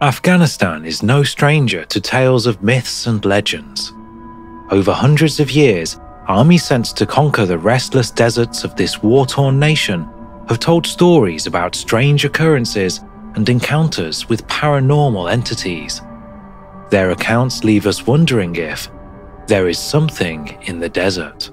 Afghanistan is no stranger to tales of myths and legends. Over hundreds of years, armies sent to conquer the restless deserts of this war-torn nation have told stories about strange occurrences and encounters with paranormal entities. Their accounts leave us wondering if there is something in the desert.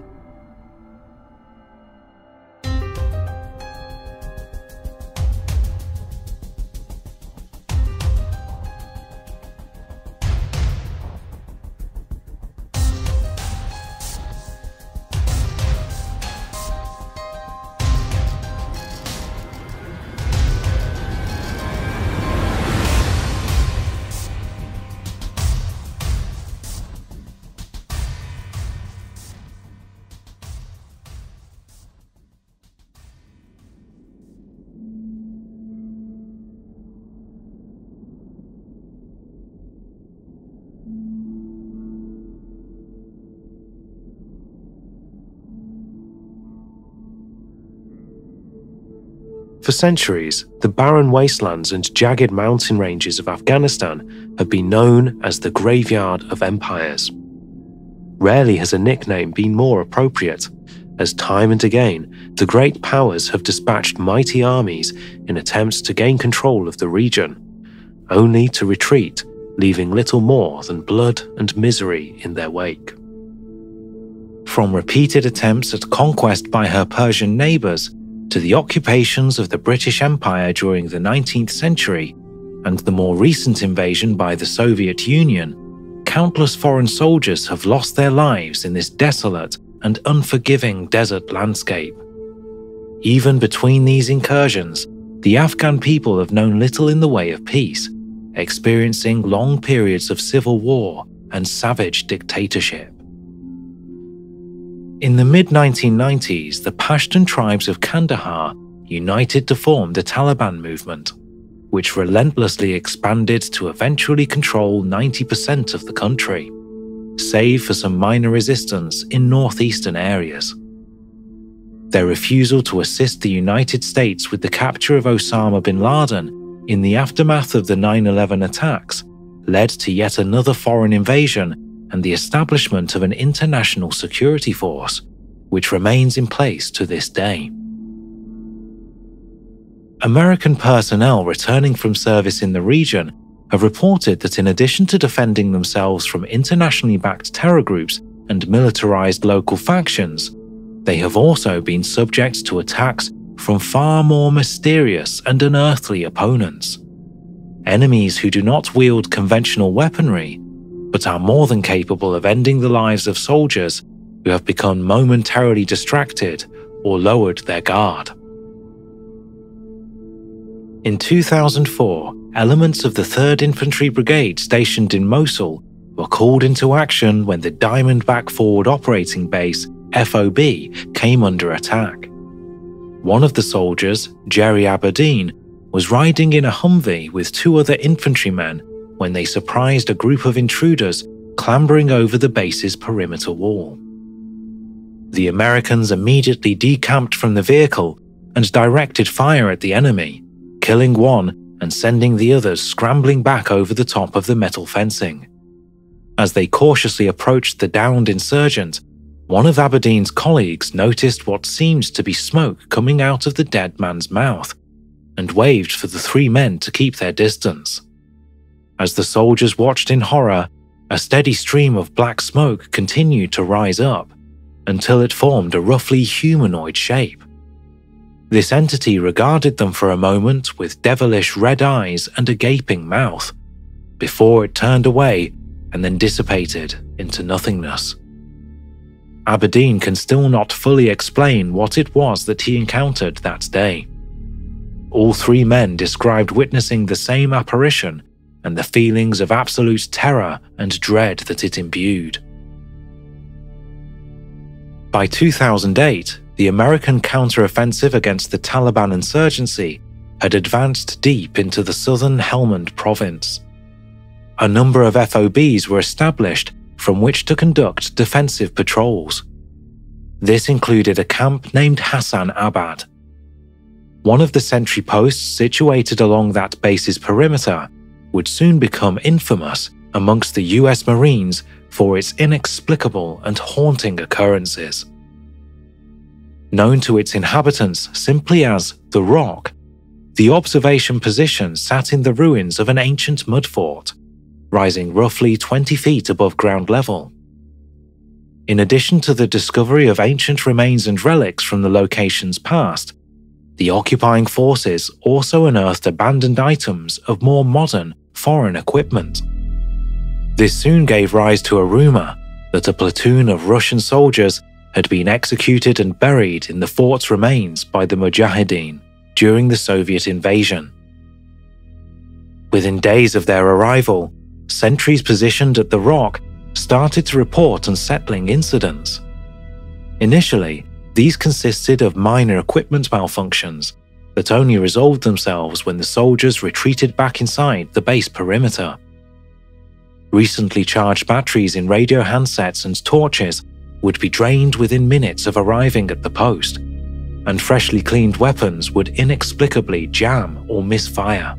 For centuries, the barren wastelands and jagged mountain ranges of Afghanistan have been known as the graveyard of empires. Rarely has a nickname been more appropriate, as time and again, the great powers have dispatched mighty armies in attempts to gain control of the region, only to retreat, leaving little more than blood and misery in their wake. From repeated attempts at conquest by her Persian neighbours, to the occupations of the British Empire during the 19th century, and the more recent invasion by the Soviet Union, countless foreign soldiers have lost their lives in this desolate and unforgiving desert landscape. Even between these incursions, the Afghan people have known little in the way of peace, experiencing long periods of civil war and savage dictatorship. In the mid-1990s, the Pashtun tribes of Kandahar united to form the Taliban movement, which relentlessly expanded to eventually control 90% of the country, save for some minor resistance in northeastern areas. Their refusal to assist the United States with the capture of Osama bin Laden in the aftermath of the 9/11 attacks led to yet another foreign invasion and the establishment of an international security force, which remains in place to this day. American personnel returning from service in the region have reported that in addition to defending themselves from internationally backed terror groups and militarized local factions, they have also been subject to attacks from far more mysterious and unearthly opponents. Enemies who do not wield conventional weaponry, but are more than capable of ending the lives of soldiers who have become momentarily distracted or lowered their guard. In 2004, elements of the 3rd Infantry Brigade stationed in Mosul were called into action when the Diamondback Forward Operating Base, FOB, came under attack. One of the soldiers, Jerry Aberdeen, was riding in a Humvee with 2 other infantrymen when they surprised a group of intruders clambering over the base's perimeter wall. The Americans immediately decamped from the vehicle and directed fire at the enemy, killing one and sending the others scrambling back over the top of the metal fencing. As they cautiously approached the downed insurgent, one of Aberdeen's colleagues noticed what seemed to be smoke coming out of the dead man's mouth and waved for the 3 men to keep their distance. As the soldiers watched in horror, a steady stream of black smoke continued to rise up until it formed a roughly humanoid shape. This entity regarded them for a moment with devilish red eyes and a gaping mouth, before it turned away and then dissipated into nothingness. Aberdeen can still not fully explain what it was that he encountered that day. All 3 men described witnessing the same apparition and the feelings of absolute terror and dread that it imbued. By 2008, the American counter-offensive against the Taliban insurgency had advanced deep into the southern Helmand province. A number of FOBs were established from which to conduct defensive patrols. This included a camp named Hassan Abad. One of the sentry posts situated along that base's perimeter would soon become infamous amongst the US Marines for its inexplicable and haunting occurrences. Known to its inhabitants simply as the Rock, the observation position sat in the ruins of an ancient mud fort, rising roughly 20 feet above ground level. In addition to the discovery of ancient remains and relics from the location's past, the occupying forces also unearthed abandoned items of more modern foreign equipment. This soon gave rise to a rumor that a platoon of Russian soldiers had been executed and buried in the fort's remains by the Mujahideen during the Soviet invasion. Within days of their arrival, sentries positioned at the Rock started to report unsettling incidents. Initially, these consisted of minor equipment malfunctions that only resolved themselves when the soldiers retreated back inside the base perimeter. Recently charged batteries in radio handsets and torches would be drained within minutes of arriving at the post, and freshly cleaned weapons would inexplicably jam or misfire.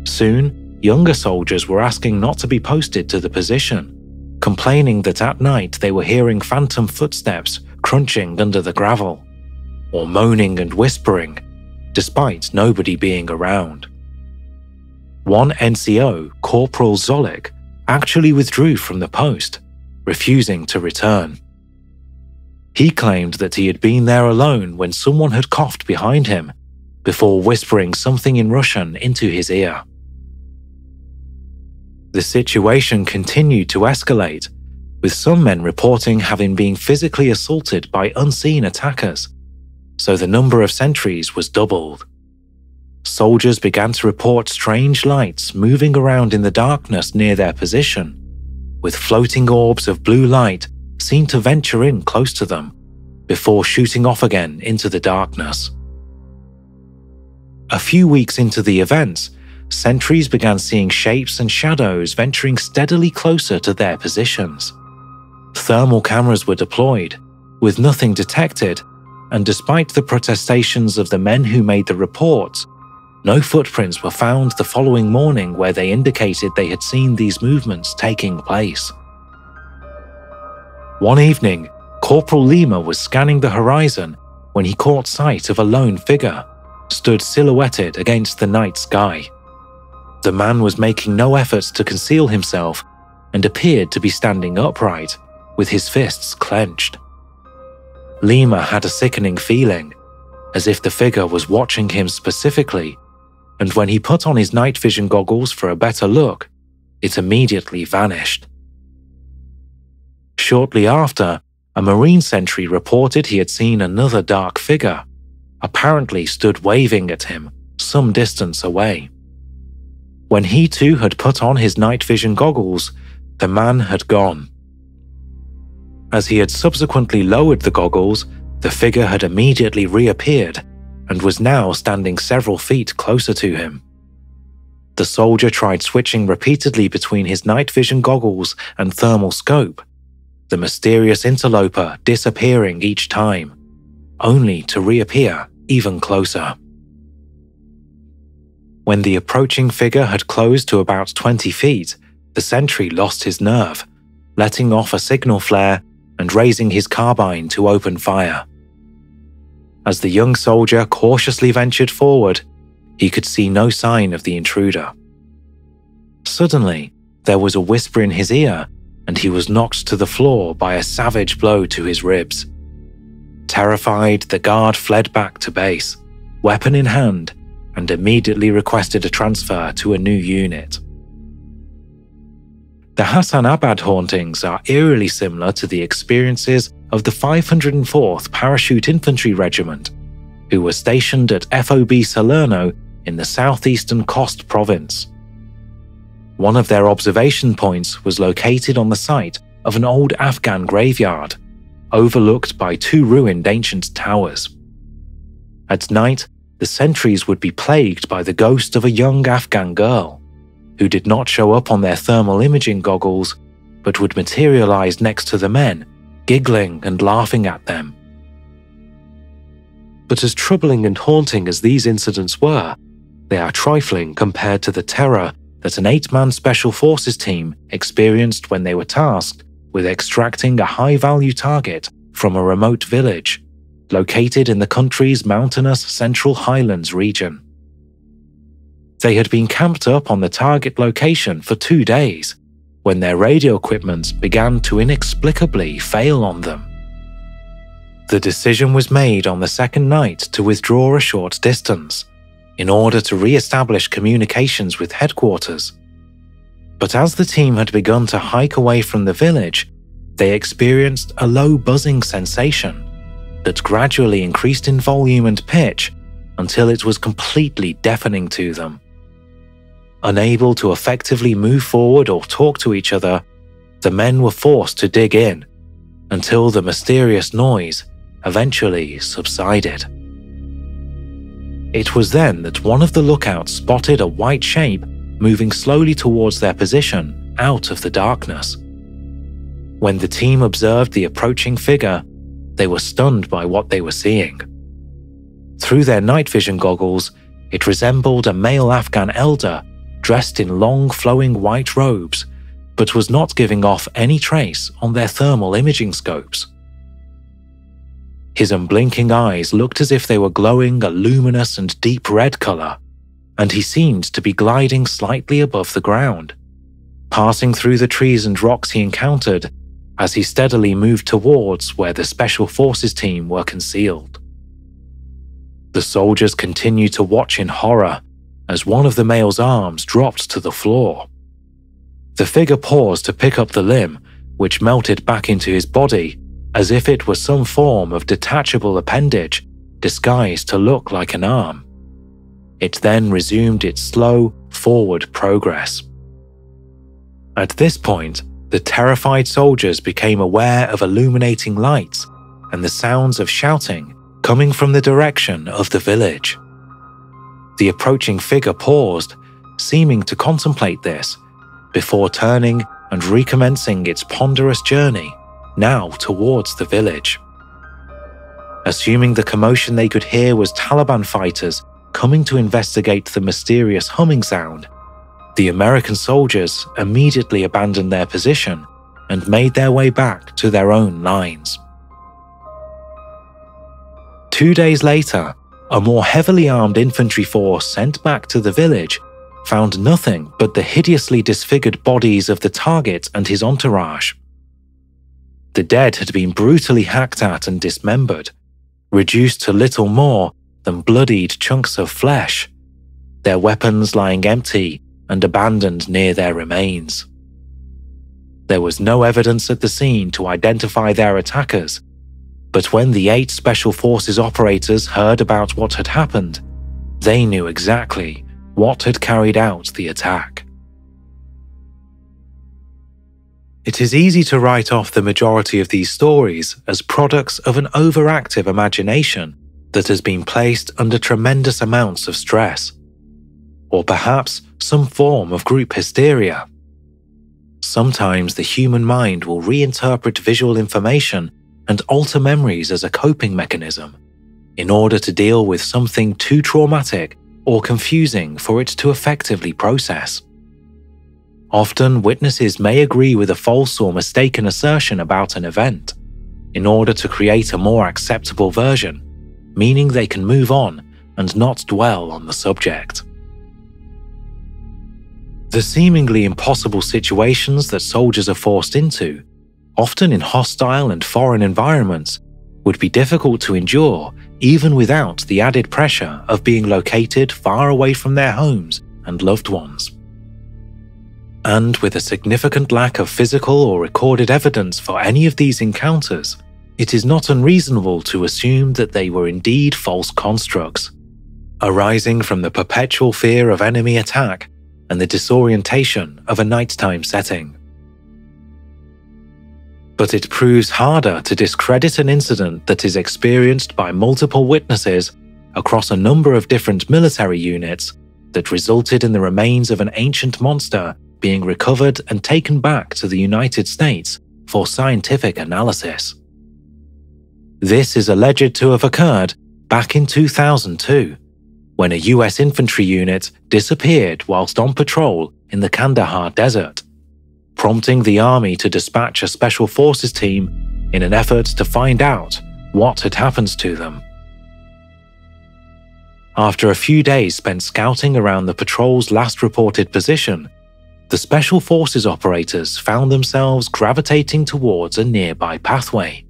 Soon, younger soldiers were asking not to be posted to the position, complaining that at night they were hearing phantom footsteps crunching under the gravel, or moaning and whispering, despite nobody being around. One NCO, Corporal Zolik, actually withdrew from the post, refusing to return. He claimed that he had been there alone when someone had coughed behind him, before whispering something in Russian into his ear. The situation continued to escalate, with some men reporting having been physically assaulted by unseen attackers, so the number of sentries was doubled. Soldiers began to report strange lights moving around in the darkness near their position, with floating orbs of blue light seen to venture in close to them, before shooting off again into the darkness. A few weeks into the events, sentries began seeing shapes and shadows venturing steadily closer to their positions. Thermal cameras were deployed, with nothing detected, and despite the protestations of the men who made the reports, no footprints were found the following morning where they indicated they had seen these movements taking place. One evening, Corporal Lima was scanning the horizon when he caught sight of a lone figure, stood silhouetted against the night sky. The man was making no efforts to conceal himself and appeared to be standing upright, with his fists clenched. Lima had a sickening feeling, as if the figure was watching him specifically, and when he put on his night vision goggles for a better look, it immediately vanished. Shortly after, a Marine sentry reported he had seen another dark figure, apparently stood waving at him some distance away. When he too had put on his night vision goggles, the man had gone. As he had subsequently lowered the goggles, the figure had immediately reappeared and was now standing several feet closer to him. The soldier tried switching repeatedly between his night vision goggles and thermal scope, the mysterious interloper disappearing each time, only to reappear even closer. When the approaching figure had closed to about 20 feet, the sentry lost his nerve, letting off a signal flare and raising his carbine to open fire. As the young soldier cautiously ventured forward, he could see no sign of the intruder. Suddenly, there was a whisper in his ear, and he was knocked to the floor by a savage blow to his ribs. Terrified, the guard fled back to base, weapon in hand, and immediately requested a transfer to a new unit. The Hassanabad hauntings are eerily similar to the experiences of the 504th Parachute Infantry Regiment, who were stationed at FOB Salerno in the southeastern Khost province. One of their observation points was located on the site of an old Afghan graveyard, overlooked by two ruined ancient towers. At night, the sentries would be plagued by the ghost of a young Afghan girl, who did not show up on their thermal imaging goggles, but would materialize next to the men, giggling and laughing at them. But as troubling and haunting as these incidents were, They are trifling compared to the terror that an 8-man Special Forces team experienced when they were tasked with extracting a high-value target from a remote village located in the country's mountainous Central Highlands region. They had been camped up on the target location for 2 days when their radio equipment began to inexplicably fail on them. The decision was made on the second night to withdraw a short distance in order to re-establish communications with headquarters. But as the team had begun to hike away from the village, they experienced a low buzzing sensation that gradually increased in volume and pitch until it was completely deafening to them. Unable to effectively move forward or talk to each other, the men were forced to dig in until the mysterious noise eventually subsided. It was then that one of the lookouts spotted a white shape moving slowly towards their position out of the darkness. When the team observed the approaching figure, they were stunned by what they were seeing. Through their night vision goggles, it resembled a male Afghan elder dressed in long flowing white robes, but was not giving off any trace on their thermal imaging scopes. His unblinking eyes looked as if they were glowing a luminous and deep red color, and he seemed to be gliding slightly above the ground, passing through the trees and rocks he encountered as he steadily moved towards where the Special Forces team were concealed. The soldiers continued to watch in horror as one of the male's arms dropped to the floor. The figure paused to pick up the limb, which melted back into his body as if it was some form of detachable appendage disguised to look like an arm. It then resumed its slow, forward progress. At this point, the terrified soldiers became aware of illuminating lights and the sounds of shouting coming from the direction of the village. The approaching figure paused, seeming to contemplate this, before turning and recommencing its ponderous journey, now towards the village. Assuming the commotion they could hear was Taliban fighters coming to investigate the mysterious humming sound, the American soldiers immediately abandoned their position and made their way back to their own lines. 2 days later, a more heavily armed infantry force sent back to the village found nothing but the hideously disfigured bodies of the target and his entourage. The dead had been brutally hacked at and dismembered, reduced to little more than bloodied chunks of flesh, their weapons lying empty and abandoned near their remains. There was no evidence at the scene to identify their attackers, but when the 8 Special Forces operators heard about what had happened, they knew exactly what had carried out the attack. It is easy to write off the majority of these stories as products of an overactive imagination that has been placed under tremendous amounts of stress, or perhaps some form of group hysteria. Sometimes the human mind will reinterpret visual information and alter memories as a coping mechanism in order to deal with something too traumatic or confusing for it to effectively process. Often, witnesses may agree with a false or mistaken assertion about an event in order to create a more acceptable version, meaning they can move on and not dwell on the subject. The seemingly impossible situations that soldiers are forced into, often in hostile and foreign environments, would be difficult to endure even without the added pressure of being located far away from their homes and loved ones. And with a significant lack of physical or recorded evidence for any of these encounters, it is not unreasonable to assume that they were indeed false constructs, arising from the perpetual fear of enemy attack and the disorientation of a nighttime setting. But it proves harder to discredit an incident that is experienced by multiple witnesses across a number of different military units that resulted in the remains of an ancient monster being recovered and taken back to the United States for scientific analysis. This is alleged to have occurred back in 2002, when a US infantry unit disappeared whilst on patrol in the Kandahar desert, prompting the army to dispatch a special forces team in an effort to find out what had happened to them. After a few days spent scouting around the patrol's last reported position, the Special Forces operators found themselves gravitating towards a nearby pathway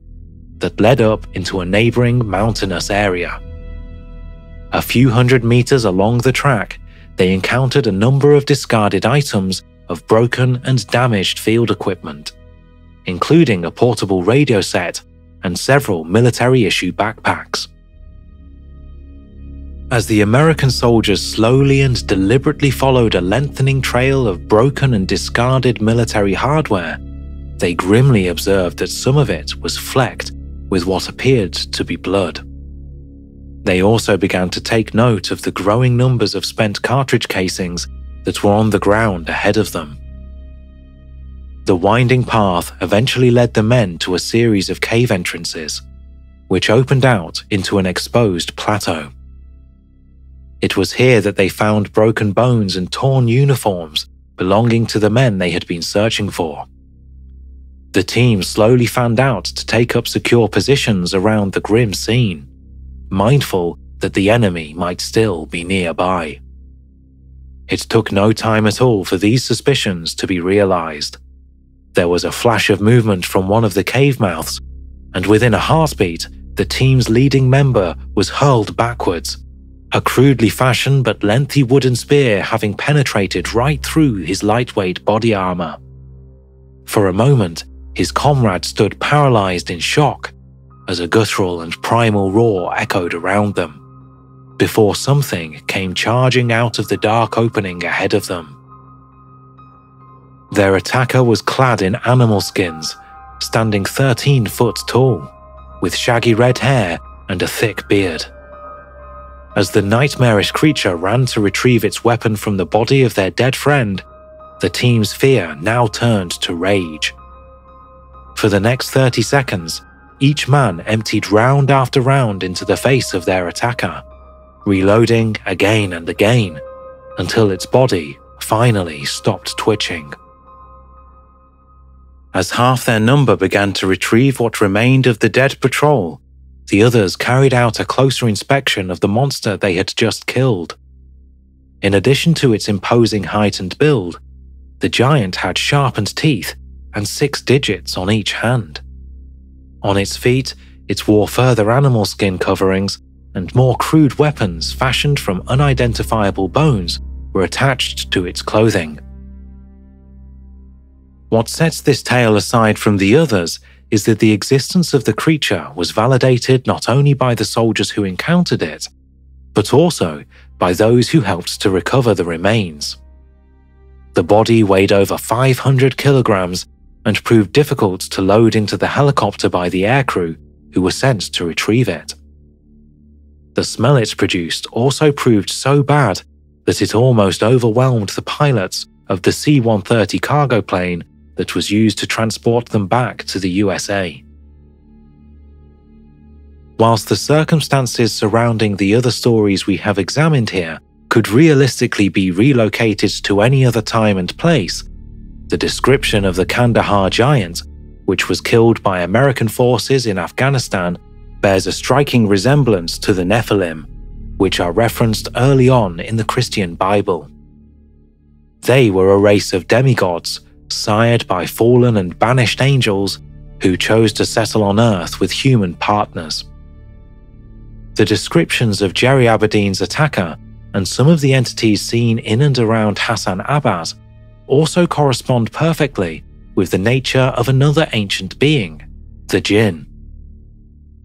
that led up into a neighbouring mountainous area. A few hundred meters along the track, they encountered a number of discarded items of broken and damaged field equipment, including a portable radio set and several military-issue backpacks. As the American soldiers slowly and deliberately followed a lengthening trail of broken and discarded military hardware, they grimly observed that some of it was flecked with what appeared to be blood. They also began to take note of the growing numbers of spent cartridge casings that were on the ground ahead of them. The winding path eventually led the men to a series of cave entrances, which opened out into an exposed plateau. It was here that they found broken bones and torn uniforms belonging to the men they had been searching for. The team slowly fanned out to take up secure positions around the grim scene, mindful that the enemy might still be nearby. It took no time at all for these suspicions to be realized. There was a flash of movement from one of the cave mouths, and within a heartbeat, the team's leading member was hurled backwards, a crudely fashioned but lengthy wooden spear having penetrated right through his lightweight body armor. For a moment, his comrade stood paralyzed in shock as a guttural and primal roar echoed around them, before something came charging out of the dark opening ahead of them. Their attacker was clad in animal skins, standing 13 foot tall, with shaggy red hair and a thick beard. As the nightmarish creature ran to retrieve its weapon from the body of their dead friend, the team's fear now turned to rage. For the next 30 seconds, each man emptied round after round into the face of their attacker, reloading again and again, until its body finally stopped twitching. As half their number began to retrieve what remained of the dead patrol, the others carried out a closer inspection of the monster they had just killed. In addition to its imposing height and build, the giant had sharpened teeth and 6 digits on each hand. On its feet, it wore further animal skin coverings, and more crude weapons fashioned from unidentifiable bones were attached to its clothing. What sets this tale aside from the others is that the existence of the creature was validated not only by the soldiers who encountered it, but also by those who helped to recover the remains. The body weighed over 500 kilograms and proved difficult to load into the helicopter by the aircrew who were sent to retrieve it. The smell it produced also proved so bad that it almost overwhelmed the pilots of the C-130 cargo plane that was used to transport them back to the USA. Whilst the circumstances surrounding the other stories we have examined here could realistically be relocated to any other time and place, the description of the Kandahar giant, which was killed by American forces in Afghanistan, bears a striking resemblance to the Nephilim, which are referenced early on in the Christian Bible. They were a race of demigods, sired by fallen and banished angels who chose to settle on Earth with human partners. The descriptions of Jerry Aberdeen's attacker and some of the entities seen in and around Hassan Abbas also correspond perfectly with the nature of another ancient being, the jinn.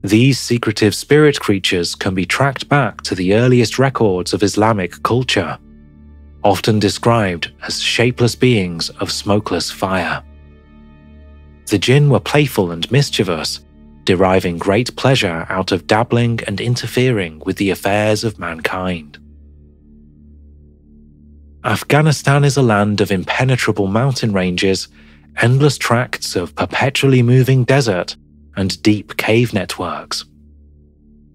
These secretive spirit creatures can be tracked back to the earliest records of Islamic culture, often described as shapeless beings of smokeless fire. The jinn were playful and mischievous, deriving great pleasure out of dabbling and interfering with the affairs of mankind. Afghanistan is a land of impenetrable mountain ranges, endless tracts of perpetually moving desert, and deep cave networks.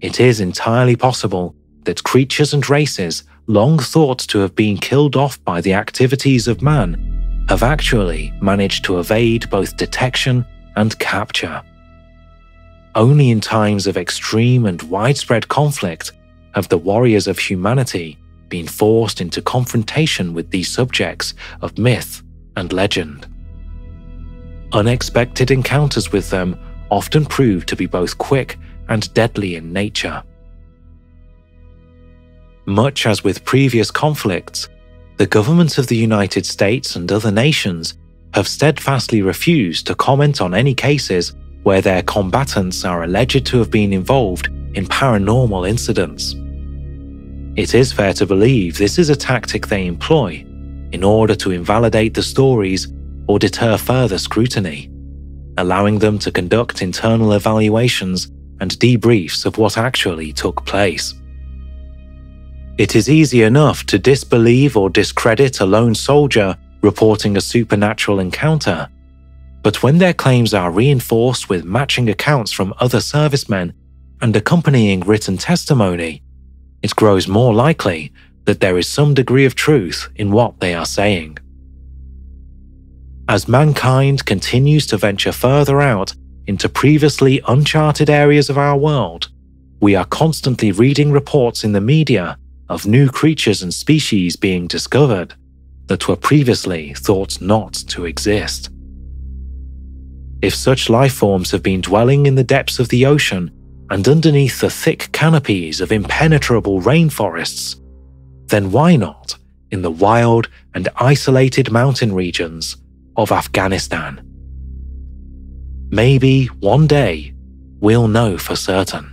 It is entirely possible that creatures and races long thought to have been killed off by the activities of man have actually managed to evade both detection and capture. Only in times of extreme and widespread conflict have the warriors of humanity been forced into confrontation with these subjects of myth and legend. Unexpected encounters with them often prove to be both quick and deadly in nature. Much as with previous conflicts, the governments of the United States and other nations have steadfastly refused to comment on any cases where their combatants are alleged to have been involved in paranormal incidents. It is fair to believe this is a tactic they employ in order to invalidate the stories or deter further scrutiny, allowing them to conduct internal evaluations and debriefs of what actually took place. It is easy enough to disbelieve or discredit a lone soldier reporting a supernatural encounter, but when their claims are reinforced with matching accounts from other servicemen and accompanying written testimony, it grows more likely that there is some degree of truth in what they are saying. As mankind continues to venture further out into previously uncharted areas of our world, we are constantly reading reports in the media of new creatures and species being discovered that were previously thought not to exist. If such life forms have been dwelling in the depths of the ocean and underneath the thick canopies of impenetrable rainforests, then why not in the wild and isolated mountain regions of Afghanistan? Maybe one day we'll know for certain.